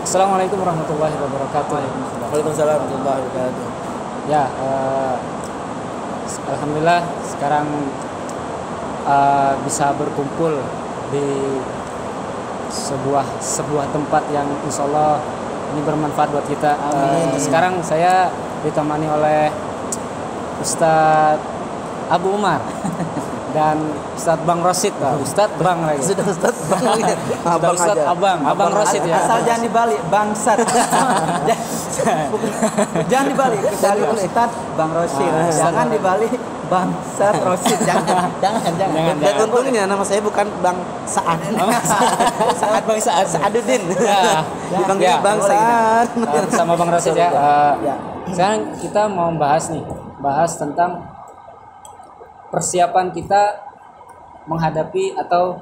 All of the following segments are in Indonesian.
Assalamualaikum warahmatullahi wabarakatuh. Waalaikumsalam warahmatullahi wabarakatuh. Ya, alhamdulillah sekarang bisa berkumpul di sebuah tempat yang insya Allah ini bermanfaat buat kita. Sekarang saya ditemani oleh Ustadz Abu Umar dan Ustadz Bang Rosid, Ustadz Bang lagi. Sudah Ustadz Bang. Abang Ustadz aja. Abang Rosid ya. Asal jangan dibalik, bangsat. Jangan dibalik, kecuali Ustadz Bang Rosid. Jangan dibalik, bangsat Rosid. Jangan. Dan untungnya nama saya bukan Bang Saad. Saad Bang Saad, Saaduddin. Dipanggil Bang Saad. Sama Bang Rosid ya. Sekarang kita mau bahas tentang persiapan kita menghadapi atau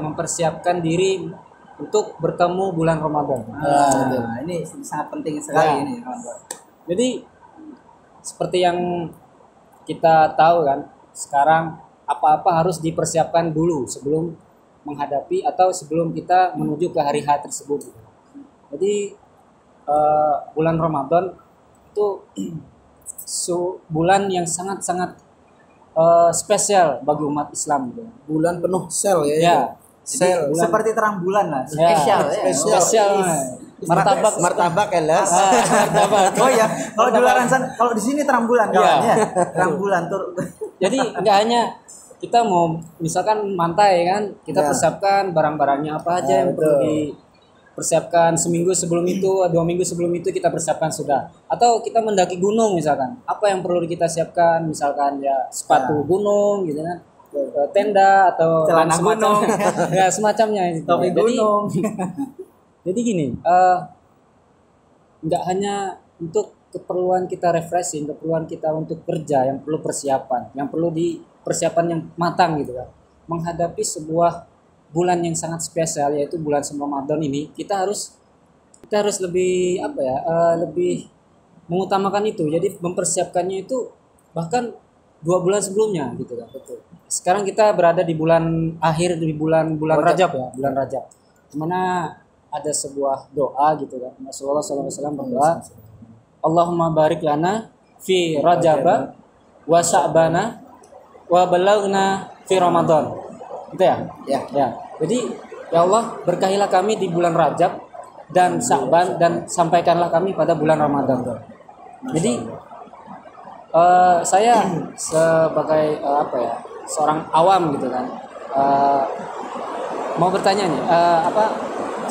mempersiapkan diri untuk bertemu bulan Ramadan. Ini sangat penting sekali ini, kawan-kawan. Jadi seperti yang kita tahu kan, sekarang apa-apa harus dipersiapkan dulu sebelum menghadapi atau sebelum kita menuju ke hari H tersebut. Jadi bulan Ramadan itu bulan yang sangat-sangat spesial bagi umat Islam gitu. Bulan penuh sel ya. Ya. Sel, seperti terang bulan lah, spesial. Martabak elas. Martabak. Oh ya, kalau di luar sana, kalau di sini terang bulan kawan ya. Terang bulan tuh. Jadi nggak hanya kita mau misalkan mantai kan, kita persiapkan barang-barangnya apa aja yang perlu dipersiapkan seminggu sebelum itu, 2 minggu sebelum itu kita persiapkan sudah. Atau kita mendaki gunung misalkan, apa yang perlu kita siapkan, misalkan ya sepatu gunung gitu kan, tenda atau celana semacam, gunung, ya semacamnya itu. Topi gunung. Jadi gini, nggak hanya untuk keperluan kita refreshing, keperluan kita untuk kerja yang perlu persiapan, yang perlu persiapan yang matang gitu kan. Menghadapi sebuah bulan yang sangat spesial yaitu bulan Ramadan ini, kita harus lebih lebih mengutamakan itu. Jadi mempersiapkannya itu bahkan 2 bulan sebelumnya gitu kan. Betul. Sekarang kita berada di bulan akhir, di bulan Rajab ya, bulan Rajab. Dimana ada sebuah doa gitu kan. Rasulullah SAW berdoa, Allahumma barik lana fi Rajaba wa Sya'bana wa balaghna fi Ramadan. Gitu ya? Ya. Jadi ya Allah, berkahilah kami di bulan Rajab dan Sya'ban dan sampaikanlah kami pada bulan Ramadan. Jadi saya sebagai seorang awam gitu kan, mau bertanya nih,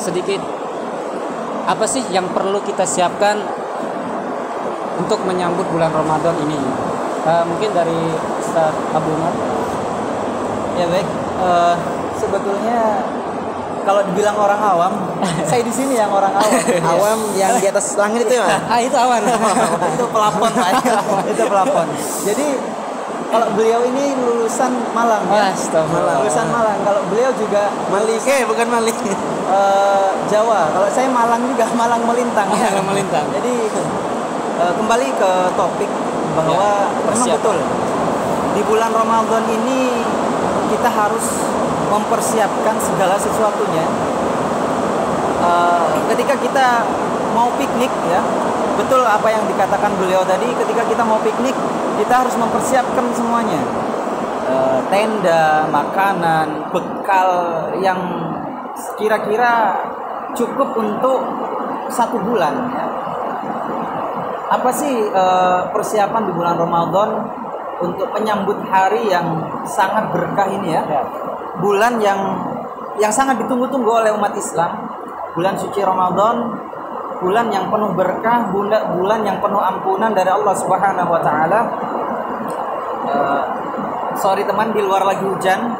sedikit apa sih yang perlu kita siapkan untuk menyambut bulan Ramadan ini? Mungkin dari Ustaz Abu Umar. Ya baik, sebetulnya kalau dibilang orang awam, saya di sini yang orang awam. Awam yang di atas langit itu ya. Itu awan. Itu pelapon Pak. Itu pelapon. Jadi kalau beliau ini lulusan Malang ya. Lulusan Malang. Kalau beliau juga Malik, bukan Malik. Jawa. Kalau saya Malang juga, Malang melintang. Malang melintang. Jadi kembali ke topik bahwa memang betul di bulan Ramadan ini kita harus mempersiapkan segala sesuatunya. Ketika kita mau piknik ya, betul apa yang dikatakan beliau tadi, ketika kita mau piknik kita harus mempersiapkan semuanya, tenda, makanan, bekal yang kira-kira cukup untuk 1 bulan ya. Apa sih persiapan di bulan Ramadan untuk menyambut hari yang sangat berkah ini ya? Bulan yang sangat ditunggu-tunggu oleh umat Islam, bulan suci Ramadan, bulan yang penuh berkah, bulan yang penuh ampunan dari Allah Subhanahu wa taala. Sorry teman, di luar lagi hujan,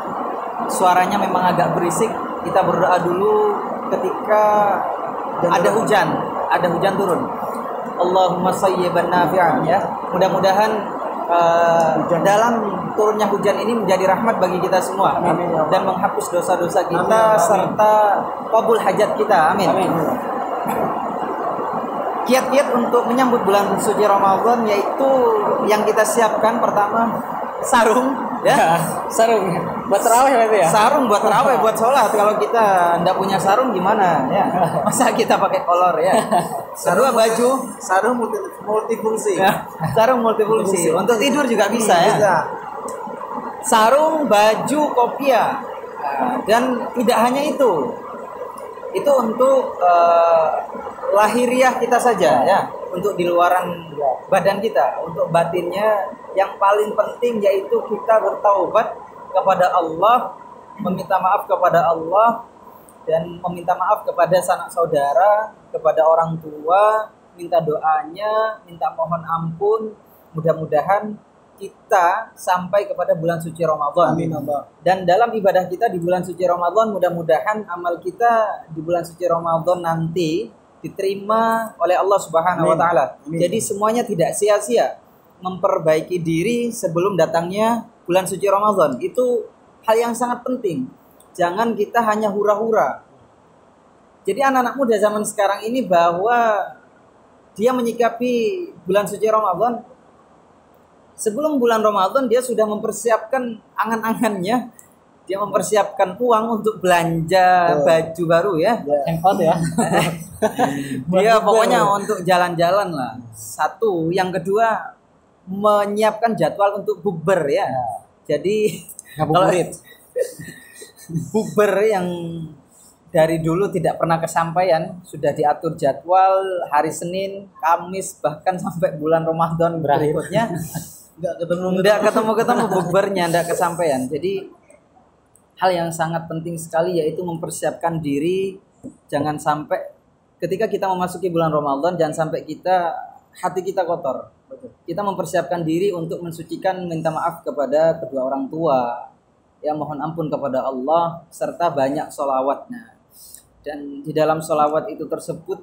suaranya memang agak berisik. Kita berdoa dulu ketika ada hujan turun. Allahumma sayyiban nafi'an ya. Mudah-mudahan dalam turunnya hujan ini menjadi rahmat bagi kita semua. Amin. Dan menghapus dosa-dosa kita. Amin. Serta kabul hajat kita. Amin. Kiat-kiat untuk menyambut bulan suci Ramadan yaitu yang kita siapkan pertama sarung ya. Sarung. Buat terawih berarti ya? Sarung buat terawih, buat sholat. Kalau kita nggak punya sarung gimana ya? Masa kita pakai kolor ya? Sarung baju, sarung multifungsi. ya, sarung multifungsi. Untuk tidur juga bisa ya. Bisa. Sarung, baju, kopiah. Dan tidak hanya itu. Itu untuk lahiriah kita saja ya, untuk di luaran badan kita. Untuk batinnya yang paling penting yaitu kita bertaubat kepada Allah, meminta maaf kepada Allah, dan meminta maaf kepada sanak saudara, kepada orang tua, minta doanya, minta mohon ampun. Mudah-mudahan kita sampai kepada bulan suci Ramadan. Amin Allah. Dan dalam ibadah kita di bulan suci Ramadan, mudah-mudahan amal kita di bulan suci Ramadan nanti diterima oleh Allah Subhanahu wa taala. Jadi semuanya tidak sia-sia. Memperbaiki diri sebelum datangnya bulan suci Ramadan itu hal yang sangat penting. Jangan kita hanya hura-hura. Jadi anak-anak muda zaman sekarang ini bahwa dia menyikapi bulan suci Ramadan, sebelum bulan Ramadan dia sudah mempersiapkan angan-angannya. Dia mempersiapkan uang untuk belanja baju baru ya. Handphone ya. Dia pokoknya untuk jalan-jalan lah. Satu, yang kedua menyiapkan jadwal untuk bukber ya. Jadi Ngabuburit. bukber yang dari dulu tidak pernah kesampaian sudah diatur jadwal hari Senin, Kamis, bahkan sampai bulan Ramadan berikutnya. Nggak ketemu bukbernya, nggak kesampaian. Jadi hal yang sangat penting sekali yaitu mempersiapkan diri. Jangan sampai ketika kita memasuki bulan Ramadan, jangan sampai hati kita kotor. Kita mempersiapkan diri untuk mensucikan, minta maaf kepada kedua orang tua, ya, mohon ampun kepada Allah, serta banyak sholawatnya. Dan di dalam sholawat itu tersebut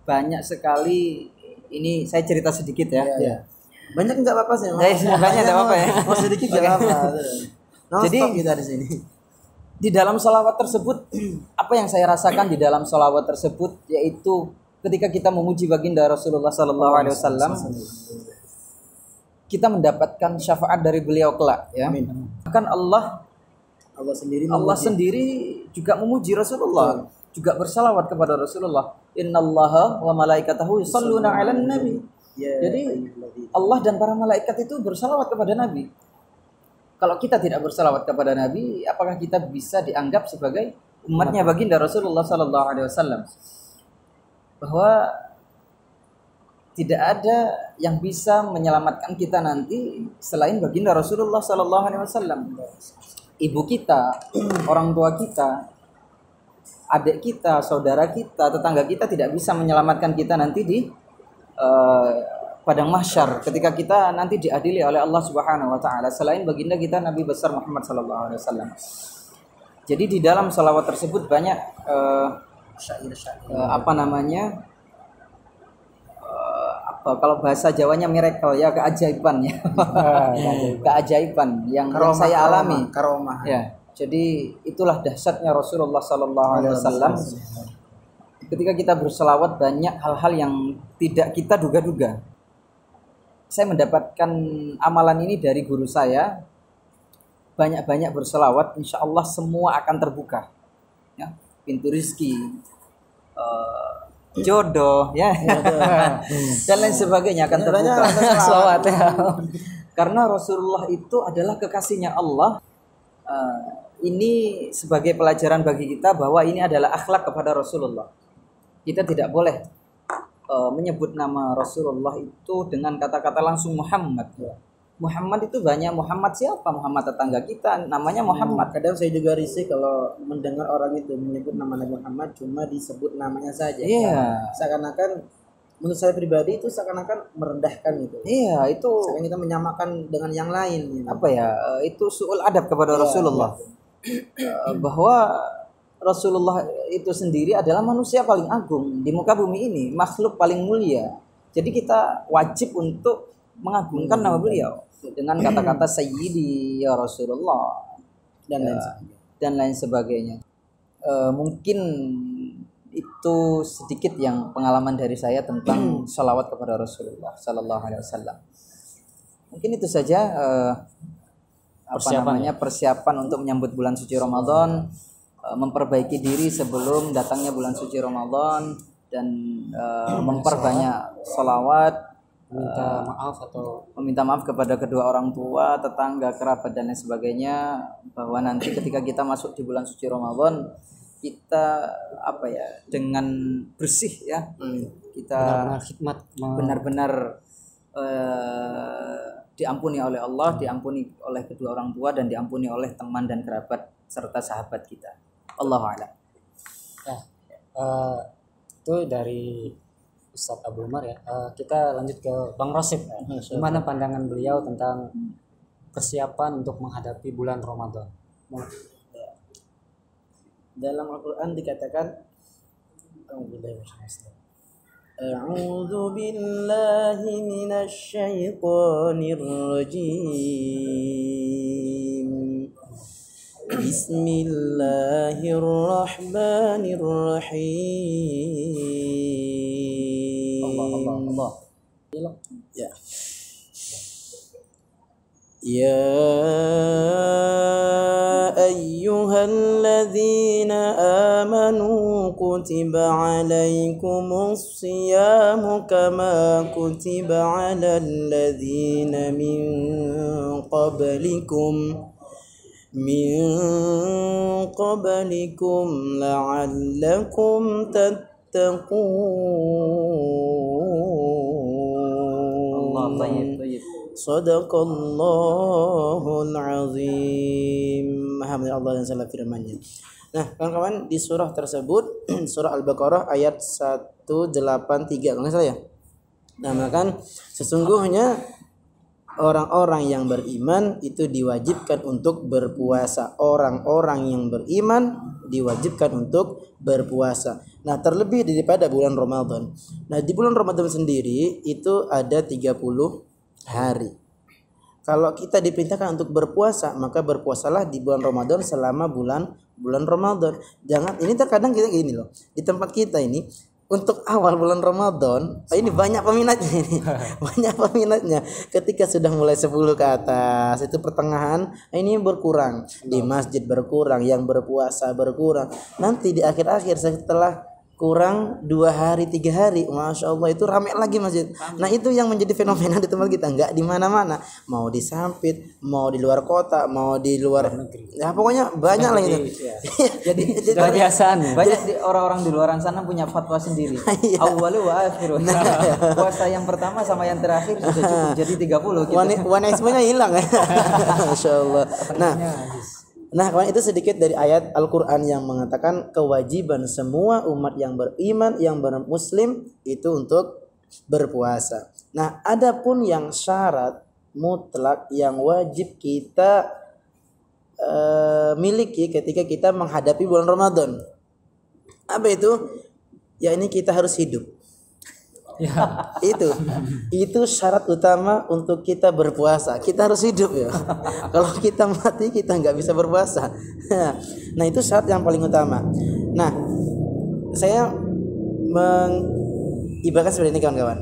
banyak sekali. Ini saya cerita sedikit ya. Ya. Banyak nggak apa-apa sih. Banyak nggak apa-apa ya. Mau sedikit nggak apa-apa. Jadi kita di sini. Di dalam sholawat tersebut, apa yang saya rasakan di dalam sholawat tersebut yaitu ketika kita memuji baginda Rasulullah SAW, kita mendapatkan syafaat dari beliau kelak. Ya. Bahkan Allah sendiri juga memuji Rasulullah, juga bersalawat kepada Rasulullah. Innallaha wa malaikatahu yusholluna 'alan nabi. Jadi Allah dan para malaikat itu bersalawat kepada Nabi. Kalau kita tidak bersalawat kepada Nabi, apakah kita bisa dianggap sebagai umatnya baginda Rasulullah SAW? Bahwa tidak ada yang bisa menyelamatkan kita nanti selain baginda Rasulullah SAW. Ibu kita, orang tua kita, adik kita, saudara kita, tetangga kita tidak bisa menyelamatkan kita nanti di padang mahsyar ketika kita nanti diadili oleh Allah Subhanahu wa taala selain baginda kita Nabi besar Muhammad sallallahu alaihi wasallam. Jadi di dalam salawat tersebut banyak kalau bahasa Jawanya miracle ya, keajaiban ya. Keajaiban yang saya alami. Karomah. Ya. Jadi itulah dahsyatnya Rasulullah sallallahu alaihi wasallam. Ketika kita berselawat banyak hal-hal yang tidak kita duga-duga. Saya mendapatkan amalan ini dari guru saya. Banyak-banyak berselawat, insya Allah semua akan terbuka. Ya, pintu rizki, jodoh, ya, dan lain sebagainya akan terbuka. Selawat ya. Karena Rasulullah itu adalah kekasihnya Allah. Ini sebagai pelajaran bagi kita bahwa ini adalah akhlak kepada Rasulullah. Kita tidak boleh menyebut nama Rasulullah itu dengan kata-kata langsung Muhammad. Muhammad itu banyak. Muhammad siapa? Muhammad tetangga kita, namanya Muhammad. Kadang saya juga risih kalau mendengar orang itu menyebut nama Nabi Muhammad cuma disebut namanya saja. Iya. Seakan-akan, menurut saya pribadi itu seakan-akan merendahkan itu. Iya, itu seakan kita menyamakan dengan yang lain. Gitu. Apa ya? Itu su'ul adab kepada Rasulullah. Bahwa Rasulullah itu sendiri adalah manusia paling agung di muka bumi ini, makhluk paling mulia. Jadi kita wajib untuk mengagungkan nama beliau dengan kata-kata Sayyidi ya Rasulullah dan lain sebagainya. Mungkin itu sedikit yang pengalaman dari saya tentang sholawat kepada Rasulullah Sallallahu Alaihi Wasallam. Mungkin itu saja persiapan untuk menyambut bulan suci Ramadan, memperbaiki diri sebelum datangnya bulan suci Ramadan, dan memperbanyak sholawat, meminta maaf kepada kedua orang tua, tetangga, kerabat dan lain sebagainya, bahwa nanti ketika kita masuk di bulan suci Ramadan kita dengan bersih ya, kita benar-benar diampuni oleh Allah, diampuni oleh kedua orang tua, dan diampuni oleh teman dan kerabat serta sahabat kita. Allahu a'lam. Itu dari Ustadz Abu Umar ya. Kita lanjut ke Bang Rosyid. Gimana pandangan beliau tentang persiapan untuk menghadapi bulan Ramadan? Dalam Al-Quran dikatakan, A'udzu billahi minasy syaithanir rajim. Bismillahirrahmanirrahim. Allah. Ya. Ya ayyuhalladzina amanu kutiba alaikumus siyamu kama kutiba alal ladzina min qablikum la'allakum tattaqun. Allah tayyib. Sadaqallahul azim. Maha benar Allah dan salah firman-Nya. Nah, kawan-kawan, di surah tersebut surah Al-Baqarah ayat 183 kalau salah ya. Nah, maka sesungguhnya orang-orang yang beriman itu diwajibkan untuk berpuasa. Orang-orang yang beriman diwajibkan untuk berpuasa. Nah, terlebih daripada bulan Ramadan. Nah, di bulan Ramadan sendiri itu ada 30 hari. Kalau kita diperintahkan untuk berpuasa, maka berpuasalah di bulan Ramadan selama bulan Ramadan. Jangan, ini terkadang kita gini loh. Di tempat kita ini untuk awal bulan Ramadan, ini banyak peminatnya ini. Banyak peminatnya. Ketika sudah mulai 10 ke atas, itu pertengahan ini berkurang. Di masjid berkurang, yang berpuasa berkurang. Nanti di akhir-akhir setelah kurang 2 hari 3 hari, Masya Allah itu ramai lagi masjid. Nah, itu yang menjadi fenomena di tempat kita. Enggak di mana-mana, mau di Sampit, mau di luar kota, mau di luar negeri. Ya pokoknya banyak lah itu. Jadi kebiasaan. Banyak orang-orang di luar sana punya fatwa sendiri. Awwalu wa akhiru. Puasa yang pertama sama yang terakhir sudah cukup jadi 30 gitu. Wanismenya hilang ya. Masya Allah. Nah, kawan, itu sedikit dari ayat Al-Quran yang mengatakan kewajiban semua umat yang beriman, yang bermuslim itu untuk berpuasa. Nah, adapun yang syarat mutlak yang wajib kita miliki ketika kita menghadapi bulan Ramadan. Apa itu? Ya, ini kita harus hidup. Ya, itu syarat utama untuk kita berpuasa. Kita harus hidup ya. Kalau kita mati kita nggak bisa berpuasa. Nah, itu syarat yang paling utama. Nah, saya mengibaratkan seperti ini kawan-kawan.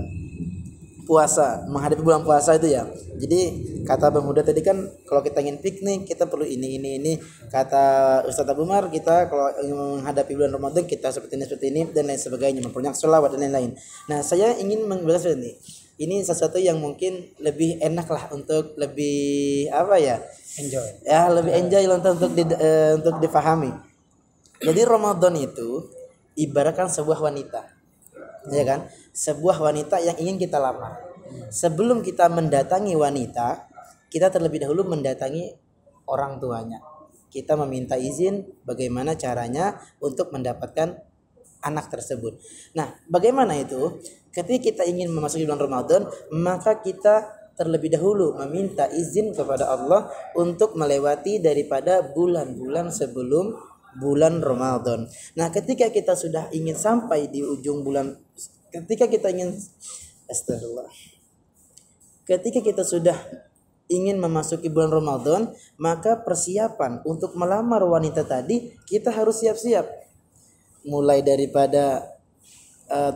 Puasa, menghadapi bulan puasa itu ya. Jadi kata Bang Huda tadi kan kalau kita ingin piknik kita perlu ini. Kata Ustadz Abu Umar kita kalau ingin menghadapi bulan Ramadan kita seperti ini dan lain sebagainya, memperbanyak sholawat dan lain-lain. Nah, saya ingin membahas seperti ini. Ini sesuatu yang mungkin lebih enak lah untuk lebih enjoy. Ya, lebih enjoy untuk difahami. Jadi Ramadan itu ibaratkan sebuah wanita. Ya kan? Sebuah wanita yang ingin kita lamar. Sebelum kita mendatangi wanita, kita terlebih dahulu mendatangi orang tuanya. Kita meminta izin bagaimana caranya untuk mendapatkan anak tersebut. Nah, bagaimana itu? Ketika kita ingin memasuki bulan Ramadan, maka kita terlebih dahulu meminta izin kepada Allah untuk melewati daripada bulan-bulan sebelum bulan Ramadan. Nah, ketika kita sudah ingin sampai di ujung bulan, ketika kita sudah ingin memasuki bulan Ramadan, maka persiapan untuk melamar wanita tadi kita harus siap-siap. Mulai daripada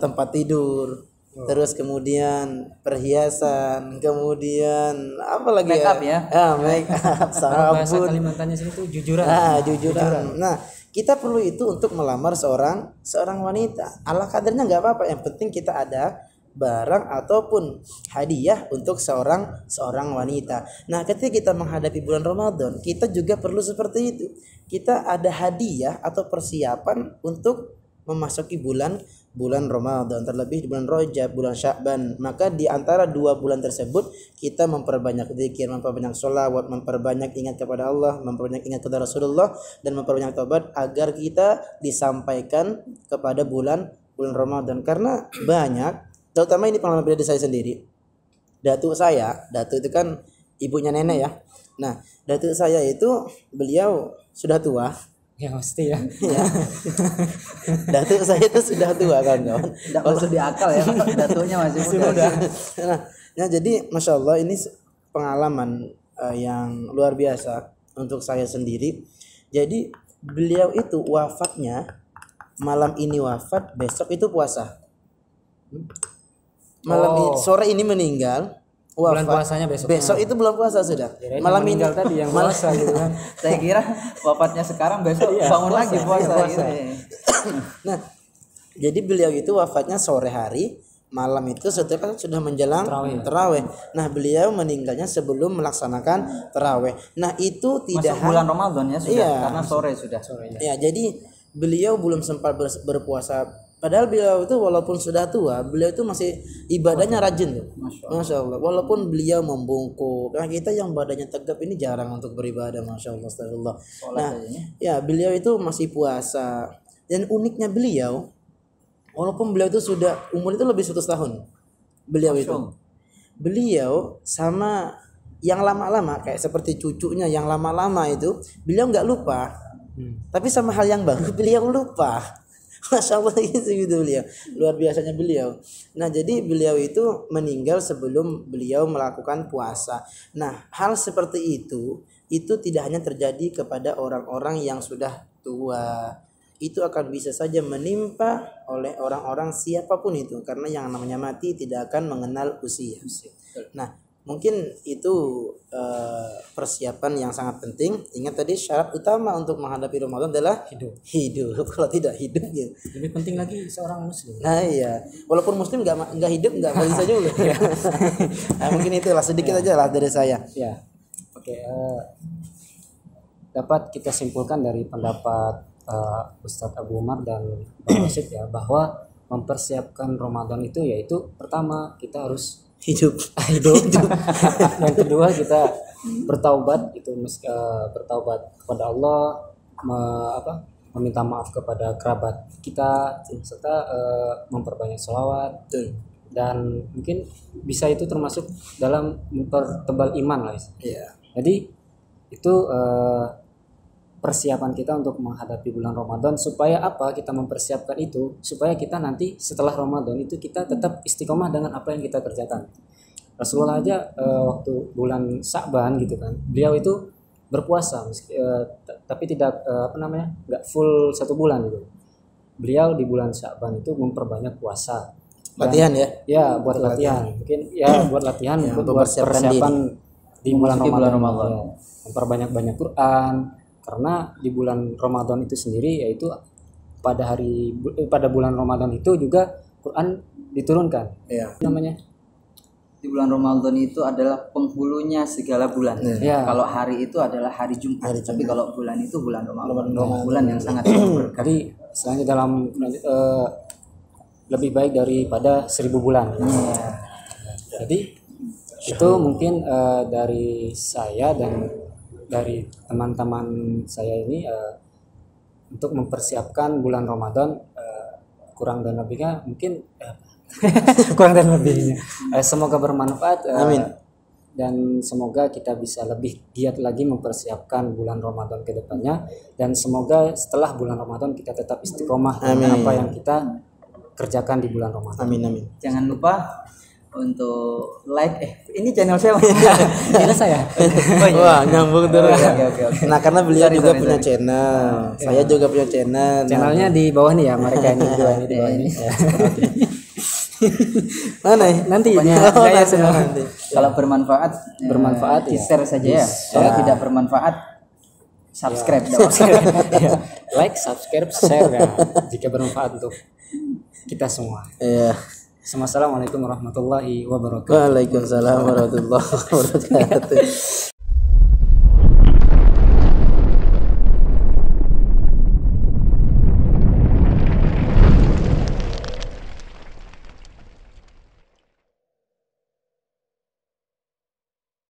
tempat tidur, terus kemudian perhiasan, kemudian apa lagi Make up ya? Make up, Kalau bahasa sabun. Kalimantannya sini tuh jujuran. Jujuran. Nah, kita perlu itu untuk melamar seorang wanita. Ala kadarnya nggak apa-apa. Yang penting kita ada barang ataupun hadiah untuk seorang wanita. Nah, ketika kita menghadapi bulan Ramadan, kita juga perlu seperti itu. Kita ada hadiah atau persiapan untuk memasuki bulan Ramadan, terlebih di bulan Rajab, bulan Sya'ban. Maka di antara 2 bulan tersebut kita memperbanyak zikir, memperbanyak sholawat, memperbanyak ingat kepada Allah, memperbanyak ingat kepada Rasulullah, dan memperbanyak taubat agar kita disampaikan kepada bulan Ramadan. Karena banyak, terutama ini pengalaman pribadi saya sendiri. Datuk itu kan ibunya nenek ya. Nah, datuk saya itu beliau sudah tua. Ya pasti ya. Ya. Datuk saya itu sudah tua kan kawan. Tidak masuk di akal ya, datunya masih muda. Nah, jadi masya Allah ini pengalaman yang luar biasa untuk saya sendiri. Jadi beliau itu wafatnya malam ini wafat, besok itu puasa. Sore ini meninggal. Bulan puasanya besok itu bulan puasa sudah. Malam meninggal tadi yang puasa gitu kan. Saya kira wafatnya sekarang, besok bangun lagi puasa. Gitu. Nah, jadi beliau itu wafatnya sore hari, malam itu setelah sudah menjelang tarawih. Nah, beliau meninggalnya sebelum melaksanakan tarawih. Nah, itu tidak masuk bulan Ramadan ya sudah, karena sore sudah. Ya, jadi beliau belum sempat berpuasa. Padahal beliau itu walaupun sudah tua, beliau itu masih ibadahnya rajin tuh. Masya Allah. Walaupun beliau membungkuk. Nah, kita yang badannya tegap ini jarang untuk beribadah. Masya Allah. Astagfirullah. Nah, ya beliau itu masih puasa. Dan uniknya beliau, walaupun beliau itu sudah umur itu lebih 100 tahun. Beliau sama yang lama-lama kayak seperti cucunya yang lama-lama itu, beliau nggak lupa. Tapi sama hal yang baru beliau lupa. Masya Allah gitu beliau. Luar biasanya beliau. Nah, jadi beliau itu meninggal sebelum beliau melakukan puasa. Nah, hal seperti itu tidak hanya terjadi kepada orang-orang yang sudah tua. Itu akan bisa saja menimpa oleh orang-orang siapapun itu, karena yang namanya mati tidak akan mengenal usia. Nah, mungkin itu persiapan yang sangat penting. Ingat tadi syarat utama untuk menghadapi Ramadan adalah hidup. Kalau tidak hidup ya. Lebih penting lagi seorang muslim. Nah iya, walaupun muslim nggak hidup nggak bisa juga. Nah, mungkin itulah sedikit aja lah dari saya. Ya, oke. Dapat kita simpulkan dari pendapat Ustadz Abu Umar dan Bang Wasid ya, bahwa mempersiapkan Ramadan itu yaitu pertama kita harus hidup. Yang kedua kita bertaubat, bertaubat kepada Allah, meminta maaf kepada kerabat kita, serta memperbanyak sholawat. Dan mungkin bisa itu termasuk dalam mempertebal iman lah. Jadi itu persiapan kita untuk menghadapi bulan Ramadan. Supaya apa kita mempersiapkan itu? Supaya kita nanti setelah Ramadan itu kita tetap istiqomah dengan apa yang kita kerjakan. Rasulullah aja waktu bulan Sya'ban gitu kan, beliau itu berpuasa tapi tidak nggak full 1 bulan gitu. Beliau di bulan Sya'ban itu memperbanyak puasa. Latihan ya? Ya, buat latihan. Mungkin ya buat latihan, buat persiapan di bulan Ramadan. Ya. Memperbanyak Quran. Karena di bulan Ramadan itu sendiri yaitu pada bulan Ramadan itu juga Quran diturunkan. Namanya di bulan Ramadan itu adalah penghulunya segala bulan. Kalau hari itu adalah hari Jumat. Tapi kalau bulan itu bulan Ramadan. Bulan yang sangat berkah. Jadi istilahnya dalam lebih baik daripada 1000 bulan. Jadi itu mungkin dari saya dan dari teman-teman saya ini untuk mempersiapkan bulan Ramadan, kurang dan lebihnya mungkin kurang dan lebihnya semoga bermanfaat. Amin. Dan semoga kita bisa lebih giat lagi mempersiapkan bulan Ramadan ke depannya, dan semoga setelah bulan Ramadan kita tetap istiqomah dengan apa yang kita kerjakan di bulan Ramadan. Amin. Jangan lupa untuk like ini channel saya. Channel saya. Wah, nyambung terus. Oke. Nah, karena beliau juga punya channel. Saya juga punya channel. Channelnya di bawah nih ya, mereka ini dua ini di bawah ini. Mana ya? Nanti Pokoknya Oh, saya nanti, senang. nanti. Kalau bermanfaat Bermanfaat, di ya. share saja ya. Kalau tidak bermanfaat subscribe. Ya. Like, subscribe, share ya jika bermanfaat untuk kita semua. Iya. Assalamualaikum warahmatullahi wabarakatuh. Waalaikumsalam warahmatullahi wabarakatuh.